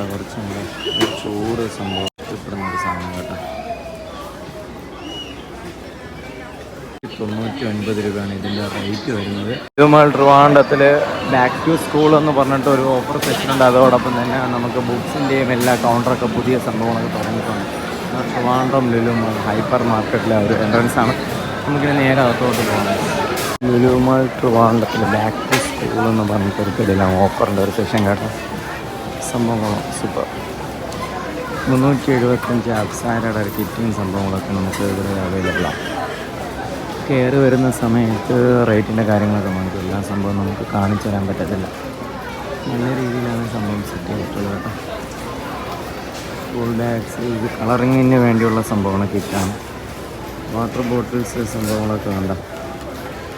കേട്ടോ, കുറച്ചും കൂടെ ചൂട് സംഭവം ഇഷ്ടപ്പെടുന്ന ഒരു സാധനം കേട്ടോ. 99 രൂപയാണ് ഇതിൻ്റെ റേറ്റ് വരുന്നത്. നമ്മൾ ട്രിവാൻഡ്രത്തിൽ ബാക്ക് ടു സ്കൂൾ എന്ന് പറഞ്ഞിട്ട് ഒരു ഓഫർ സെക്ഷൻ ഉണ്ട്. അതോടൊപ്പം തന്നെ നമുക്ക് ബുക്സിൻ്റെയും എല്ലാ കൗണ്ടറൊക്കെ പുതിയ സംഭവങ്ങളൊക്കെ തുടങ്ങിയിട്ടുണ്ട്. ട്രിവാൻഡ്രം ലുലു മാൾ ഹൈപ്പർ മാർക്കറ്റിലെ ഒരു എൻട്രൻസ് ആണ്. നമുക്കിനി നേരെ അകത്തോട്ട് പോകണം. ലുലു മാൾ ട്രിവാൻഡ്രത്തിൽ ബാക്ക് ടു സ്കൂൾ എന്ന് പറഞ്ഞിട്ട് ഇതെല്ലാം ഓഫറിൻ്റെ ഒരു സെക്ഷൻ കേട്ടോ. സംഭവങ്ങളും സൂപ്പർ. 375 അപ്സാരയുടെ ഒരു കിറ്റിങ് സംഭവങ്ങളൊക്കെ നമുക്ക് ഇവിടെ അവൈലബിൾ ആണ്. കയറി വരുന്ന സമയത്ത് റേറ്റിൻ്റെ കാര്യങ്ങളൊക്കെ നമുക്ക് എല്ലാ സംഭവം നമുക്ക് കാണിച്ചു തരാൻ പറ്റത്തില്ല. നല്ല രീതിയിലാണ് സംഭവം സെറ്റ് ചെയ്തിട്ടുള്ളത് കേട്ടോ. സ്കൂൾ ബാഗ്സ്, ഇത് കളറിങ്ങിന് വേണ്ടിയുള്ള സംഭവമാണ്, കിറ്റാണ്. വാട്ടർ ബോട്ടിൽസ് സംഭവങ്ങളൊക്കെ വേണ്ട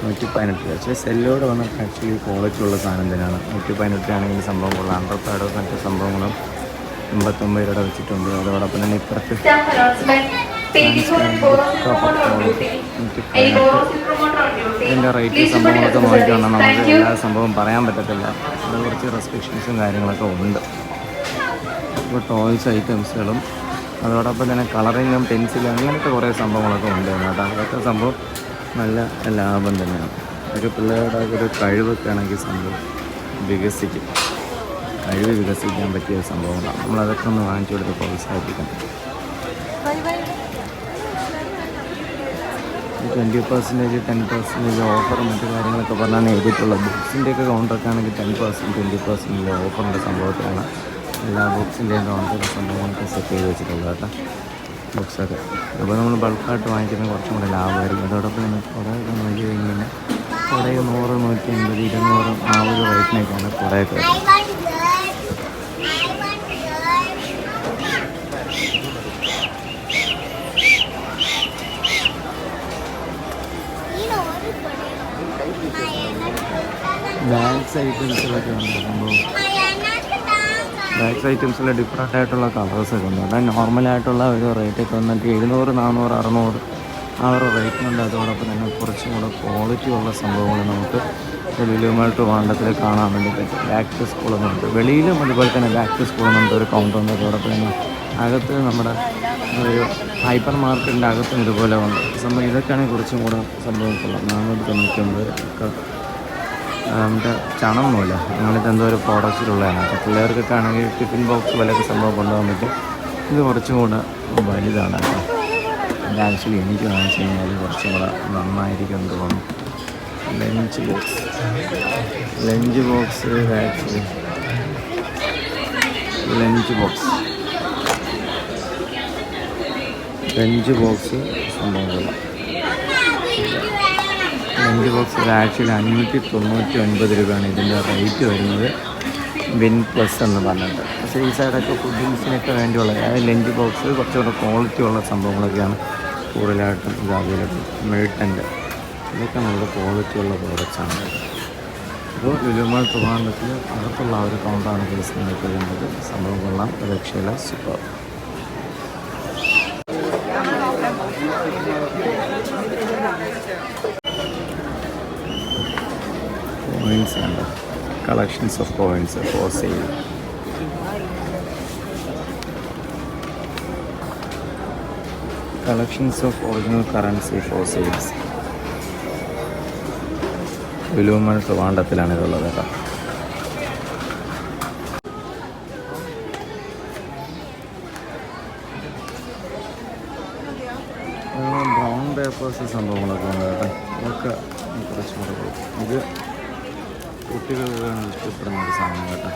118 രൂപ. പക്ഷേ സെല്ലോട് വന്നിട്ട് ആക്ച്വലി ക്വാളിറ്റി ഉള്ള സാധനം തന്നെയാണ്. 118 ആണെങ്കിൽ സംഭവം കൊള്ളാം. അണ്ടർപാഡോ മറ്റു സംഭവങ്ങളും 89 രൂപ വെച്ചിട്ടുണ്ട്. അതോടൊപ്പം തന്നെ ഇപ്പുറത്ത് ഇതിൻ്റെ റേറ്റ് സംഭവങ്ങളൊക്കെ നോക്കിക്കൊണ്ട് നമുക്ക് എല്ലാ സംഭവം പറയാൻ പറ്റത്തില്ല. അത് കുറച്ച് റെസ്ട്രിക്ഷൻസും കാര്യങ്ങളൊക്കെ ഉണ്ട്. ഇപ്പോൾ ടോയ്സ് ഐറ്റംസുകളും അതോടൊപ്പം തന്നെ കളറിങ്ങും പെൻസിലും അങ്ങനത്തെ കുറേ സംഭവങ്ങളൊക്കെ ഉണ്ട് കേട്ടോ. അതൊക്കെ സംഭവം നല്ല ലാഭം തന്നെയാണ്. ഒരു പിള്ളേരുടെ ഒരു കഴിവൊക്കെ ആണെങ്കിൽ സംഭവം കഴിവ് വികസിക്കാൻ പറ്റിയ സംഭവങ്ങളാണ്. നമ്മളതൊക്കെ ഒന്ന് വാങ്ങിച്ചു കൊടുത്ത് പ്രോത്സാഹിപ്പിക്കണം. 20%, 10% ഓഫറും മറ്റു കാര്യങ്ങളൊക്കെ പറഞ്ഞാണ് എഴുതിയിട്ടുള്ളത്. ബുക്സിൻ്റെയൊക്കെ കൗണ്ടറൊക്കെ ആണെങ്കിൽ 10%, 20% ഓഫറിൻ്റെ സംഭവത്തിലാണ് എല്ലാ ബുക്സിൻ്റെയും കൗണ്ടർ സംഭവങ്ങളൊക്കെ സെറ്റ് ചെയ്ത് വെച്ചിട്ടുള്ളത് കേട്ടോ. ബുക്സൊക്കെ അപ്പോൾ നമ്മൾ ബൾക്കായിട്ട് വാങ്ങിക്കുന്നത് കുറച്ചും കൂടെ ലാഭമായിരിക്കും. അതോടൊപ്പം തന്നെ കുടയൊക്കെ നോക്കി കഴിഞ്ഞാൽ കുടയിൽ 100, 150, 200 ആ ഒരു റേറ്റിനൊക്കെയാണ് കുടയൊക്കെ വരുന്നത്. ബാഗ്സ് ഐറ്റംസിലൊക്കെ ഉണ്ട് സംഭവം. ബാഗ്സ് ഐറ്റംസിൽ ഡിഫറെൻ്റ് ആയിട്ടുള്ള കളേഴ്സൊക്കെ ഉണ്ട്. അതായത് നോർമലായിട്ടുള്ള ഒരു റേറ്റൊക്കെ വന്നിട്ട് 700, 400, 600 ആ ഒരു റേറ്റിനുണ്ട്. അതോടൊപ്പം തന്നെ കുറച്ചും കൂടെ ക്വാളിറ്റി ഉള്ള സംഭവങ്ങൾ നമുക്ക് ലുലുമാൾ ട്രിവാൻഡ്രത്തിൽ കാണാൻ വേണ്ടി പറ്റും. ബാക്ക് ടു സ്കൂൾ എന്നുണ്ട്, വെളിയിലും അതുപോലെ തന്നെ ബാക്ക് ടു സ്കൂൾ എന്നുണ്ട് ഒരു കൗണ്ടറുണ്ട്. അതോടൊപ്പം തന്നെ അകത്ത് നമ്മുടെ ഒരു ഹൈപ്പർ മാർക്കറ്റിൻ്റെ അകത്തും ഇതുപോലെ ഉണ്ട് സംഭവം. ഇതൊക്കെയാണെങ്കിൽ കുറച്ചും കൂടെ സംഭവം 499 ഒക്കെ നമ്മുടെ ചണമൊന്നുമില്ല, അങ്ങനത്തെ എന്തോ ഒരു പ്രോഡക്റ്റ്സിലുള്ളതാണ്. അപ്പോൾ പിള്ളേർക്കൊക്കെ ആണെങ്കിൽ ടിഫിൻ ബോക്സ് വിലയൊക്കെ സംഭവം കൊണ്ടുപോകാൻ പറ്റും. ഇത് കുറച്ചും കൂടെ വലുതാണ് കേട്ടോ. ഇത് ആക്ച്വലി എനിക്ക് വാങ്ങിച്ചു കഴിഞ്ഞാൽ കുറച്ചും കൂടെ നന്നായിരിക്കും എന്ന് തോന്നുന്നു. Lunch box actually lunch box സംഭവം കൊള്ളാം. ലഞ്ച് ബോക്സ് ആക്ച്വലി 599 രൂപയാണ് ഇതിൻ്റെ റേറ്റ് വരുന്നത്. വിൻ പ്ലസ് എന്ന് പറഞ്ഞിട്ട്. പക്ഷേ ഈ സൈഡൊക്കെ ഫുഡിങ്സിനൊക്കെ വേണ്ടിയുള്ള ലഞ്ച് ബോക്സ് കുറച്ചുകൂടെ ക്വാളിറ്റി ഉള്ള സംഭവങ്ങളൊക്കെയാണ് കൂടുതലായിട്ടും ഇത് അവൈലബിൾ. മിൽട്ടൻ്റെ ഇതൊക്കെ നല്ല ക്വാളിറ്റി ഉള്ള പ്രോഡക്റ്റ്സാണ്. അപ്പോൾ ലുലുമാൾ ട്രിവാൻഡ്രത്തിൽ അകത്തുള്ള ആ ഒരു കൗണ്ടറാണ് കേസ് നിങ്ങൾക്ക് വരുന്നത്. സംഭവം കൊള്ളാം, രക്ഷയില്ല, സൂപ്പർ. കോയിൻസ് ഉണ്ട്, collections of coins for sale. Collections of original currency for sales. Lulu mall ട്രിവാൻഡ്രത്തിലാണ് ഇതുള്ളത് കേട്ടോ. ബ്രൗൺ പേപ്പേഴ്സ് സംഭവങ്ങളൊക്കെ ഉണ്ട് കേട്ടോ. അതൊക്കെ കുറച്ചും കൂടെ ഇത് കുട്ടികൾക്കാണ് ഇഷ്ടപ്പെടുന്ന ഒരു സാധനം കേട്ടോ.